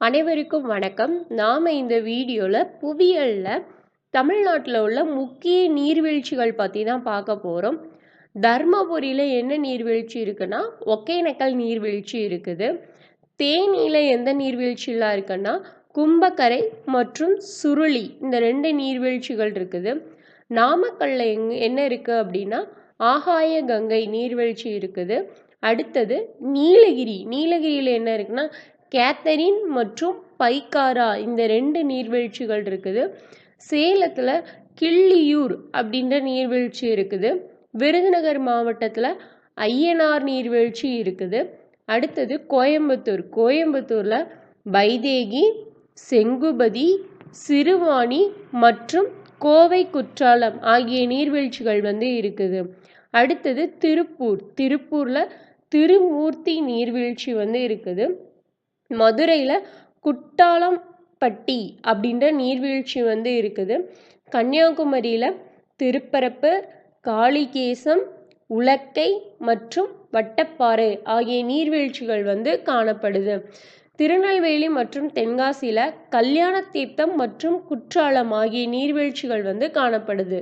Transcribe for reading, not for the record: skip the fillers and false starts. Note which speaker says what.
Speaker 1: அனைவருக்கும் வணக்கம். நாம இந்த வீடியோல புவியியல்ல தமிழ்நாட்டில் உள்ள முக்கிய நீர்வீழ்ச்சிகள் பற்றி தான் பார்க்க போகிறோம். தர்மபுரியில் என்ன நீர்வீழ்ச்சி இருக்குன்னா ஒகேனக்கல் நீர்வீழ்ச்சி இருக்குது. தேனியில் எந்த நீர்வீழ்ச்சிலாம் இருக்குன்னா கும்பக்கரை மற்றும் சுருளி, இந்த ரெண்டு நீர்வீழ்ச்சிகள் இருக்குது. நாமக்கல்ல என்ன இருக்குது அப்படின்னா ஆகாய கங்கை நீர்வீழ்ச்சி இருக்குது. அடுத்தது நீலகிரியில் என்ன இருக்குன்னா கேத்தரின் மற்றும் பைக்காரா, இந்த ரெண்டு நீர்வீழ்ச்சிகள் இருக்குது. சேலத்தில் கிள்ளியூர் அப்படின்ற நீர்வீழ்ச்சி இருக்குது. விருதுநகர் மாவட்டத்தில் ஐயனார் நீர்வீழ்ச்சி இருக்குது. அடுத்தது கோயம்புத்தூரில் வைதேகி, செங்குபதி, சிறுவாணி மற்றும் கோவை குற்றாலம் ஆகிய நீர்வீழ்ச்சிகள் இருக்குது. அடுத்தது திருப்பூரில் திருமூர்த்தி நீர்வீழ்ச்சி இருக்குது. மதுரையில் குட்டாலம்பட்டி அப்படின்ற நீர்வீழ்ச்சி இருக்குது. கன்னியாகுமரியில் திருப்பரப்பு, காளிகேசம், உலக்கை மற்றும் வட்டப்பாறை ஆகிய நீர்வீழ்ச்சிகள் காணப்படுது. திருநெல்வேலி மற்றும் தென்காசியில் கல்யாண தீர்த்தம் மற்றும் குற்றாலம் ஆகிய நீர்வீழ்ச்சிகள் காணப்படுது.